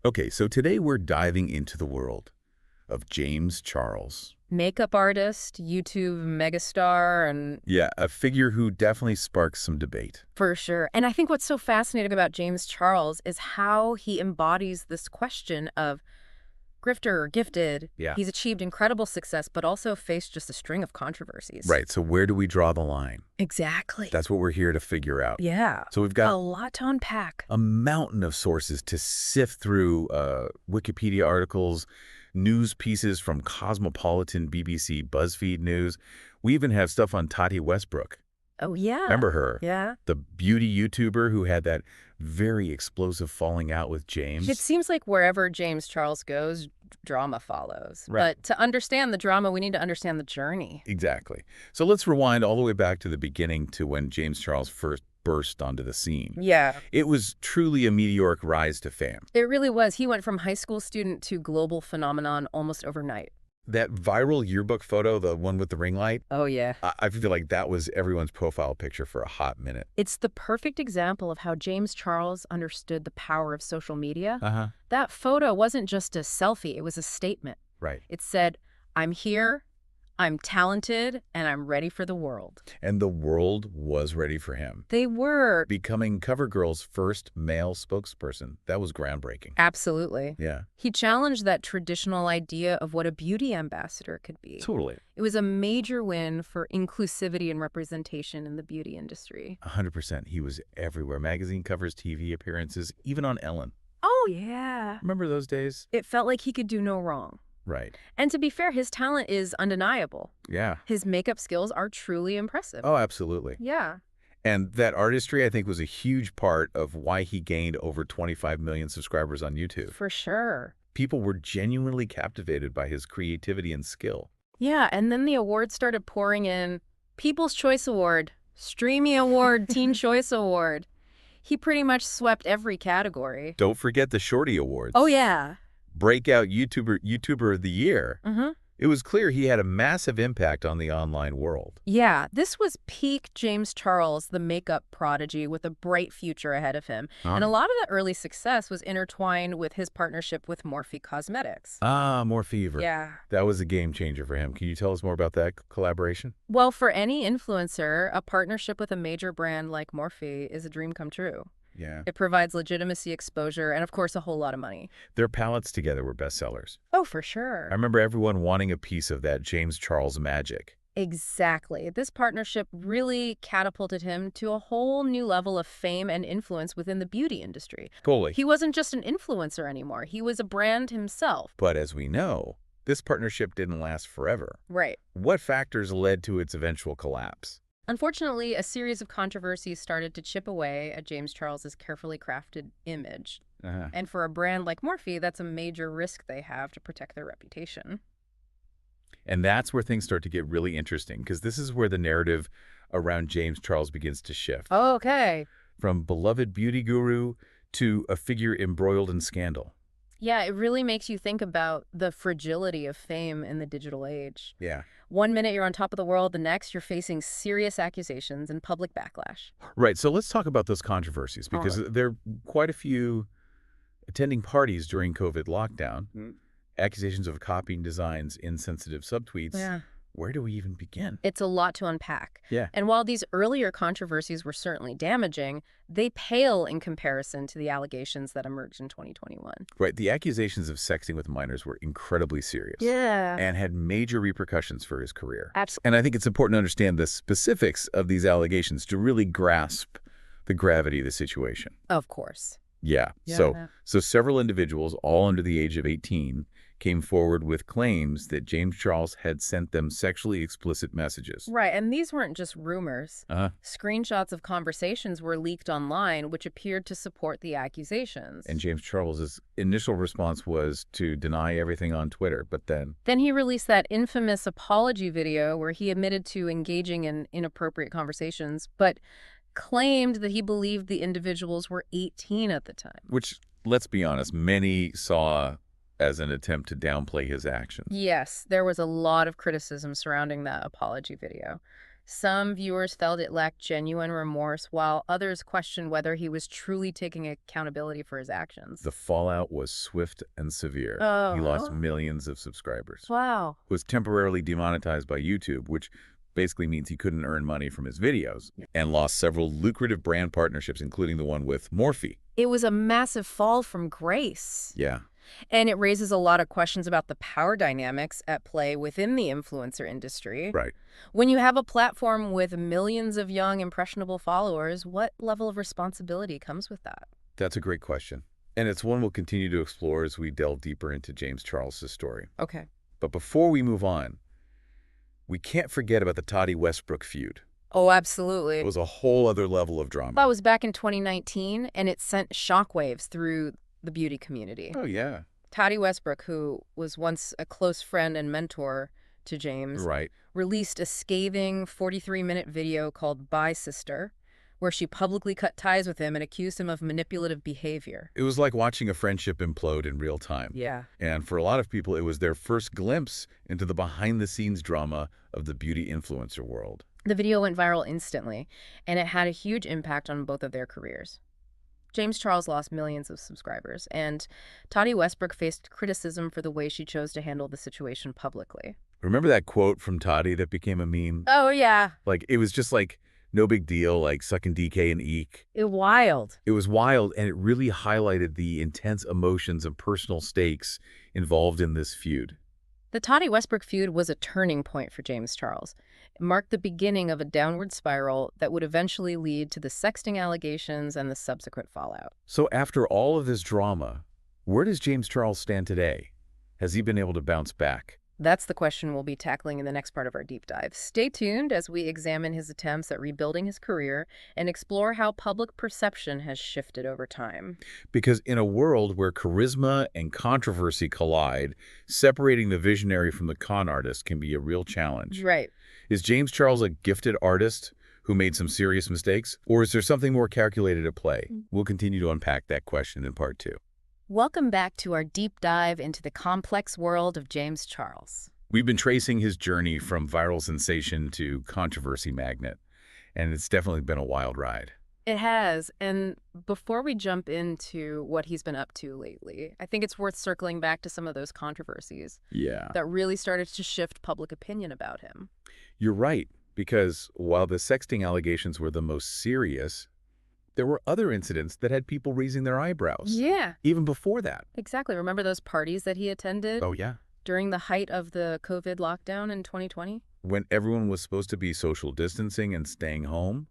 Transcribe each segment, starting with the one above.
Okay, so today we're diving into the world of James Charles. Makeup artist, YouTube megastar, and Yeah, a figure who definitely sparks some debate. for sure. And I think what's so fascinating about James Charles is how he embodies this question of grifter or gifted. Yeah. He's achieved incredible success, but also faced just a string of controversies. Right, so where do we draw the line? Exactly. That's what we're here to figure out. Yeah. So we've A got lot to unpack. a mountain of sources to sift through, Wikipedia articles, news pieces from Cosmopolitan, BBC, BuzzFeed News. We even have stuff on Tati Westbrook. Oh, yeah. Remember her? Yeah. The beauty YouTuber who had that very explosive falling out with James. It seems like wherever James Charles goes, drama follows. Right. But to understand the drama, we need to understand the journey. Exactly. So let's rewind all the way back to the beginning, to when James Charles first burst onto the scene. Yeah. It was truly a meteoric rise to fame. It really was. He went from high school student to global phenomenon almost overnight. That viral yearbook photo, the one with the ring light, Oh, yeah. I feel like that was everyone's profile picture for a hot minute. It's the perfect example of how James Charles understood the power of social media. Uh-huh. That photo wasn't just a selfie, it was a statement. Right. It said, I'm here, I'm talented, and I'm ready for the world. And the world was ready for him. They were. Becoming CoverGirl's first male spokesperson. That was groundbreaking. Absolutely. Yeah. He challenged that traditional idea of what a beauty ambassador could be. Totally. It was a major win for inclusivity and representation in the beauty industry. 100%. He was everywhere. Magazine covers, TV appearances, even on Ellen. Oh, yeah. Remember those days? It felt like he could do no wrong. Right. And to be fair, his talent is undeniable. Yeah. His makeup skills are truly impressive. Oh, absolutely. Yeah. And that artistry, I think, was a huge part of why he gained over 25 million subscribers on YouTube. For sure. People were genuinely captivated by his creativity and skill. Yeah, and then the awards started pouring in. People's Choice Award, Streamy Award, Teen Choice Award. He pretty much swept every category. Don't forget the Shorty Awards. Oh, yeah. Breakout YouTuber of the Year. Mm-hmm. It was clear he had a massive impact on the online world. Yeah, this was peak James Charles, the makeup prodigy, with a bright future ahead of him. And a lot of the early success was intertwined with his partnership with Morphe Cosmetics. Ah, Morphe. Yeah. That was a game changer for him. Can you tell us more about that collaboration? Well, for any influencer, a partnership with a major brand like Morphe is a dream come true. Yeah. It provides legitimacy, exposure, and of course, a whole lot of money. Their palettes together were bestsellers. Oh, for sure. I remember everyone wanting a piece of that James Charles magic. Exactly. This partnership really catapulted him to a whole new level of fame and influence within the beauty industry. Totally. He wasn't just an influencer anymore. He was a brand himself. But as we know, this partnership didn't last forever. Right. What factors led to its eventual collapse? Unfortunately, a series of controversies started to chip away at James Charles's carefully crafted image. Uh-huh. And for a brand like Morphe, that's a major risk they have to protect their reputation. And that's where things start to get really interesting, because this is where the narrative around James Charles begins to shift. Oh, okay. From beloved beauty guru to a figure embroiled in scandal. Yeah, it really makes you think about the fragility of fame in the digital age. Yeah. One minute you're on top of the world, the next you're facing serious accusations and public backlash. Right. So let's talk about those controversies, because there are quite a few attending parties during COVID lockdown. Accusations of copying designs, insensitive subtweets. Yeah. Where do we even begin? It's a lot to unpack. Yeah. And while these earlier controversies were certainly damaging, they pale in comparison to the allegations that emerged in 2021. Right. The accusations of sexting with minors were incredibly serious. Yeah. And had major repercussions for his career. Absolutely. And I think it's important to understand the specifics of these allegations to really grasp the gravity of the situation. Of course. Yeah. Yeah. So several individuals, all under the age of 18, came forward with claims that James Charles had sent them sexually explicit messages. Right, and these weren't just rumors. Uh-huh. Screenshots of conversations were leaked online, which appeared to support the accusations. And James Charles's initial response was to deny everything on Twitter, but then... Then he released that infamous apology video where he admitted to engaging in inappropriate conversations, but claimed that he believed the individuals were 18 at the time. Which, let's be honest, many saw as an attempt to downplay his actions. Yes, there was a lot of criticism surrounding that apology video. Some viewers felt it lacked genuine remorse, while others questioned whether he was truly taking accountability for his actions. The fallout was swift and severe. He lost Oh, millions of subscribers. wow. Was temporarily demonetized by YouTube, which basically means he couldn't earn money from his videos, and lost several lucrative brand partnerships, including the one with Morphe. It was a massive fall from grace. Yeah, And it raises a lot of questions about the power dynamics at play within the influencer industry. right. When you have a platform with millions of young, impressionable followers, what level of responsibility comes with that? That's a great question. And it's one we'll continue to explore as we delve deeper into James Charles' story. Okay. But before we move on, we can't forget about the Toddy Westbrook feud. Oh, absolutely. It was a whole other level of drama. That was back in 2019, and it sent shockwaves through the beauty community. Oh, yeah. Toddy Westbrook, who was once a close friend and mentor to James, Right. released a scathing 43-minute video called Bye Sister, where she publicly cut ties with him and accused him of manipulative behavior. It was like watching a friendship implode in real time. Yeah. And for a lot of people, it was their first glimpse into the behind-the-scenes drama of the beauty influencer world. The video went viral instantly, and it had a huge impact on both of their careers. James Charles lost millions of subscribers, and Toddy Westbrook faced criticism for the way she chose to handle the situation publicly. Remember that quote from Toddy that became a meme? Oh, yeah. Like, it was just like, no big deal, like sucking DK and eek. Wild. It was wild, and it really highlighted the intense emotions and personal stakes involved in this feud. The Toddy Westbrook feud was a turning point for James Charles. It marked the beginning of a downward spiral that would eventually lead to the sexting allegations and the subsequent fallout. So after all of this drama, where does James Charles stand today? Has he been able to bounce back? That's the question we'll be tackling in the next part of our deep dive. Stay tuned as we examine his attempts at rebuilding his career and explore how public perception has shifted over time. Because in a world where charisma and controversy collide, separating the visionary from the con artist can be a real challenge. Right. Is James Charles a gifted artist who made some serious mistakes? Or is there something more calculated at play? We'll continue to unpack that question in part 2. Welcome back to our deep dive into the complex world of James Charles. We've been tracing his journey from viral sensation to controversy magnet, and it's definitely been a wild ride. It has. And before we jump into what he's been up to lately, I think it's worth circling back to some of those controversies Yeah. that really started to shift public opinion about him. You're right, because while the sexting allegations were the most serious, there were other incidents that had people raising their eyebrows. Yeah, Even before that. exactly. Remember those parties that he attended Oh, yeah. during the height of the COVID lockdown in 2020? When everyone was supposed to be social distancing and staying home,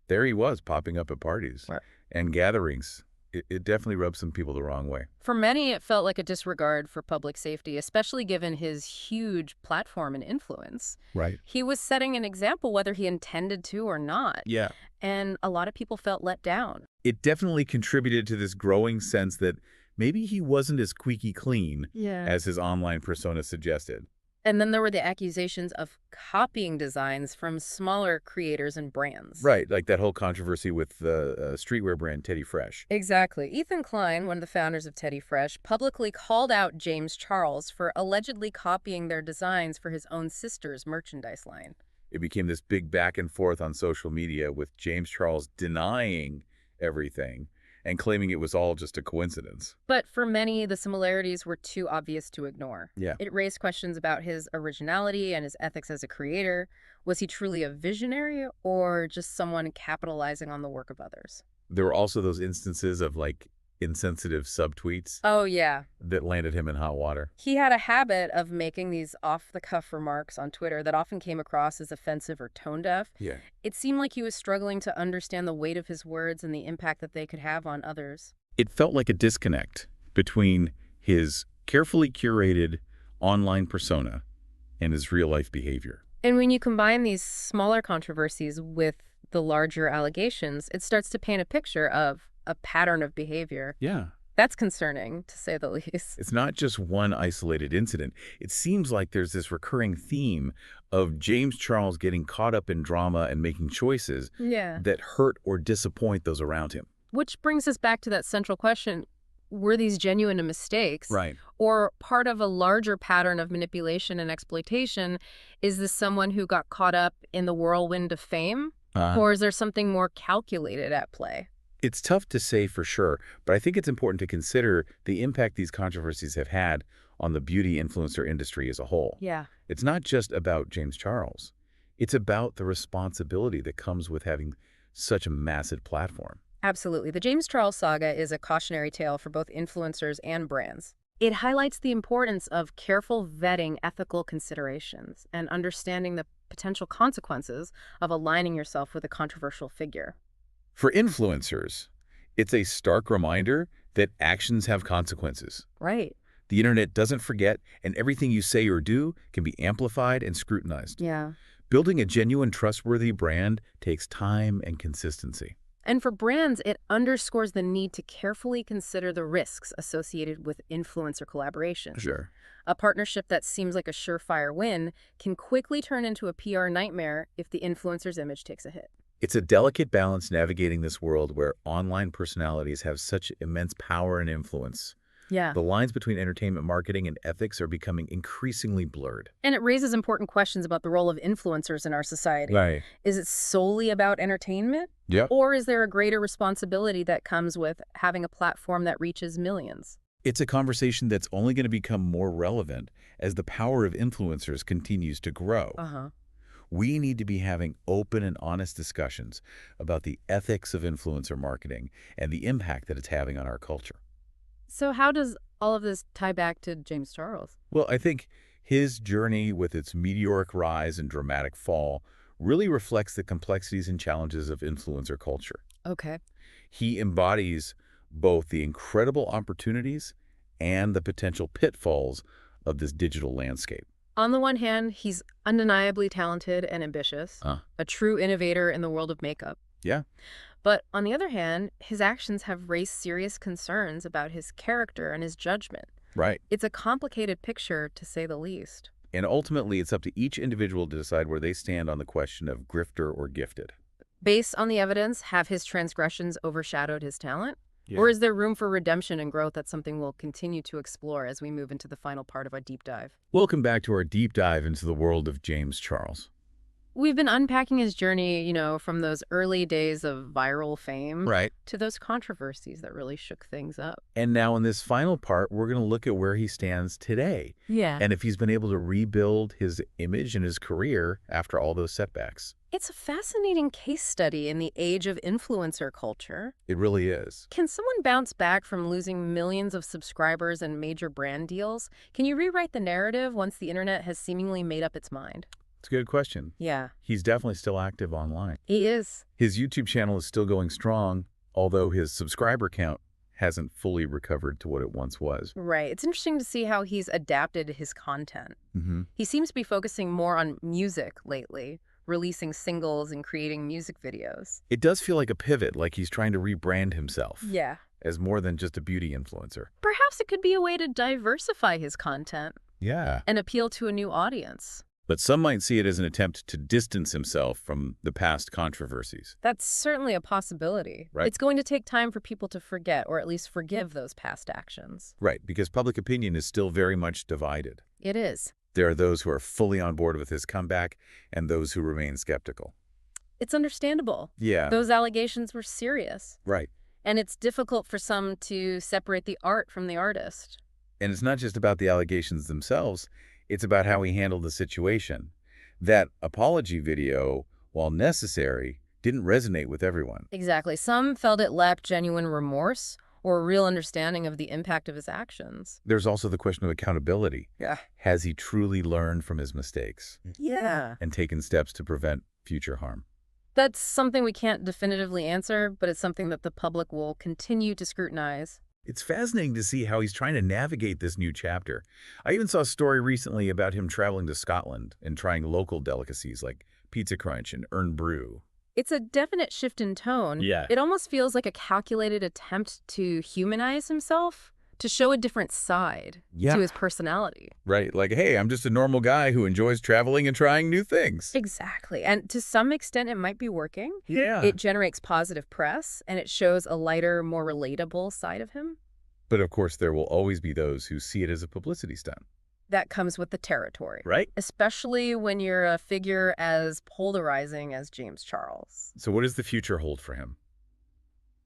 there he was popping up at parties Right. and gatherings. It definitely rubbed some people the wrong way. For many, it felt like a disregard for public safety, especially given his huge platform and influence. Right. He was setting an example whether he intended to or not, Yeah. and a lot of people felt let down. It definitely contributed to this growing sense that maybe he wasn't as squeaky clean as his online persona suggested. And then there were the accusations of copying designs from smaller creators and brands. Right, like that whole controversy with the streetwear brand Teddy Fresh. Exactly. Ethan Klein, one of the founders of Teddy Fresh, publicly called out James Charles for allegedly copying their designs for his own sister's merchandise line. It became this big back and forth on social media with James Charles denying everything and claiming it was all just a coincidence. But for many, the similarities were too obvious to ignore. Yeah. It raised questions about his originality and his ethics as a creator. Was he truly a visionary or just someone capitalizing on the work of others? There were also those instances of like insensitive subtweets Oh, yeah. that landed him in hot water. He had a habit of making these off-the-cuff remarks on Twitter that often came across as offensive or tone-deaf. Yeah. It seemed like he was struggling to understand the weight of his words and the impact that they could have on others. It felt like a disconnect between his carefully curated online persona and his real-life behavior. And when you combine these smaller controversies with the larger allegations, it starts to paint a picture of a pattern of behavior. Yeah. That's concerning, to say the least. It's not just one isolated incident. It seems like there's this recurring theme of James Charles getting caught up in drama and making choices Yeah. that hurt or disappoint those around him. Which brings us back to that central question. were these genuine mistakes Right. or part of a larger pattern of manipulation and exploitation? Is this someone who got caught up in the whirlwind of fame? Uh, Or is there something more calculated at play? it's tough to say for sure, but I think it's important to consider the impact these controversies have had on the beauty influencer industry as a whole. Yeah. It's not just about James Charles. It's about the responsibility that comes with having such a massive platform. Absolutely. The James Charles saga is a cautionary tale for both influencers and brands. It highlights the importance of careful vetting ethical considerations and understanding the potential consequences of aligning yourself with a controversial figure. For influencers, it's a stark reminder that actions have consequences. Right. The internet doesn't forget, and everything you say or do can be amplified and scrutinized. Yeah. Building a genuine, trustworthy brand takes time and consistency. And for brands, it underscores the need to carefully consider the risks associated with influencer collaboration. Sure. A partnership that seems like a surefire win can quickly turn into a PR nightmare if the influencer's image takes a hit. It's a delicate balance navigating this world where online personalities have such immense power and influence. Yeah. The lines between entertainment marketing and ethics are becoming increasingly blurred. And it raises important questions about the role of influencers in our society. Right. Is it solely about entertainment? Yep. Or is there a greater responsibility that comes with having a platform that reaches millions? It's a conversation that's only going to become more relevant as the power of influencers continues to grow. Uh-huh. We need to be having open and honest discussions about the ethics of influencer marketing and the impact that it's having on our culture. So how does all of this tie back to James Charles? Well, I think his journey with its meteoric rise and dramatic fall really reflects the complexities and challenges of influencer culture. Okay. He embodies both the incredible opportunities and the potential pitfalls of this digital landscape. On the one hand, he's undeniably talented and ambitious, a true innovator in the world of makeup. Yeah. But on the other hand, his actions have raised serious concerns about his character and his judgment. Right. It's a complicated picture, to say the least. And ultimately, it's up to each individual to decide where they stand on the question of grifter or gifted. Based on the evidence, have his transgressions overshadowed his talent? Yeah. Or is there room for redemption and growth? That's something we'll continue to explore as we move into the final part of our deep dive. Welcome back to our deep dive into the world of James Charles. We've been unpacking his journey, from those early days of viral fame Right. to those controversies that really shook things up. And now in this final part, we're going to look at where he stands today Yeah. and if he's been able to rebuild his image and his career after all those setbacks. It's a fascinating case study in the age of influencer culture. It really is. Can someone bounce back from losing millions of subscribers and major brand deals? Can you rewrite the narrative once the internet has seemingly made up its mind? It's a good question. Yeah, He's definitely still active online. he is. His YouTube channel is still going strong, although his subscriber count hasn't fully recovered to what it once was. Right. It's interesting to see how he's adapted his content. Mm-hmm. He seems to be focusing more on music lately, releasing singles and creating music videos. It does feel like a pivot, like he's trying to rebrand himself Yeah. as more than just a beauty influencer. Perhaps it could be a way to diversify his content Yeah. and appeal to a new audience. But some might see it as an attempt to distance himself from the past controversies. That's certainly a possibility. Right. It's going to take time for people to forget or at least forgive those past actions. Right, because public opinion is still very much divided. It is. There are those who are fully on board with his comeback and those who remain skeptical. It's understandable. Yeah, Those allegations were serious. right. And it's difficult for some to separate the art from the artist. And it's not just about the allegations themselves, it's about how he handled the situation. That apology video, while necessary, didn't resonate with everyone. Exactly. Some felt it lacked genuine remorse or a real understanding of the impact of his actions. There's also the question of accountability. Yeah. Has he truly learned from his mistakes Yeah. and taken steps to prevent future harm? That's something we can't definitively answer, but it's something that the public will continue to scrutinize. It's fascinating to see how he's trying to navigate this new chapter. I even saw a story recently about him traveling to Scotland and trying local delicacies like pizza crunch and urn brew. It's a definite shift in tone. Yeah. It almost feels like a calculated attempt to humanize himself, to show a different side Yeah. to his personality. Right, like, hey, I'm just a normal guy who enjoys traveling and trying new things. Exactly. And to some extent, it might be working. Yeah. It generates positive press, and it shows a lighter, more relatable side of him. But of course, there will always be those who see it as a publicity stunt, That comes with the territory, right? especially when you're a figure as polarizing as James Charles. So what does the future hold for him?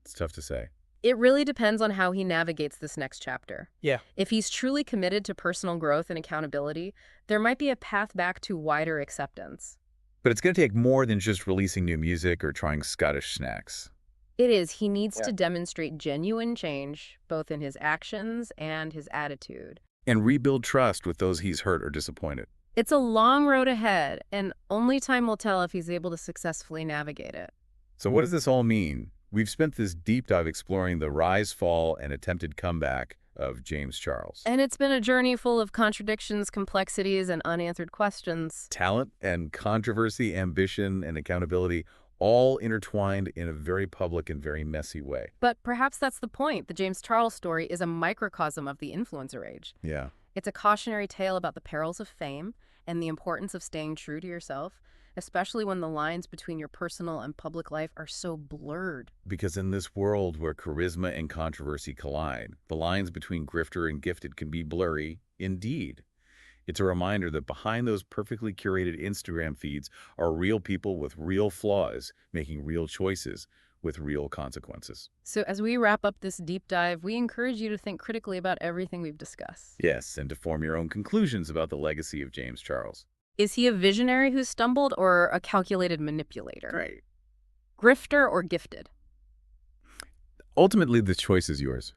It's tough to say. It really depends on how he navigates this next chapter. Yeah. If he's truly committed to personal growth and accountability, there might be a path back to wider acceptance. But it's going to take more than just releasing new music or trying Scottish snacks. It is. He needs Yeah. to demonstrate genuine change, both in his actions and his attitude. And rebuild trust with those he's hurt or disappointed. It's a long road ahead, and only time will tell if he's able to successfully navigate it. So what does this all mean? We've spent this deep dive exploring the rise, fall, and attempted comeback of James Charles. And it's been a journey full of contradictions, complexities, and unanswered questions. Talent and controversy, ambition and accountability, all intertwined in a very public and very messy way. But perhaps that's the point. The James Charles story is a microcosm of the influencer age. Yeah. It's a cautionary tale about the perils of fame and the importance of staying true to yourself, especially when the lines between your personal and public life are so blurred. Because in this world where charisma and controversy collide, the lines between grifter and gifted can be blurry indeed. It's a reminder that behind those perfectly curated Instagram feeds are real people with real flaws, making real choices with real consequences. So as we wrap up this deep dive, we encourage you to think critically about everything we've discussed. Yes, and to form your own conclusions about the legacy of James Charles. Is he a visionary who stumbled or a calculated manipulator? Right. Grifter or gifted? Ultimately, the choice is yours.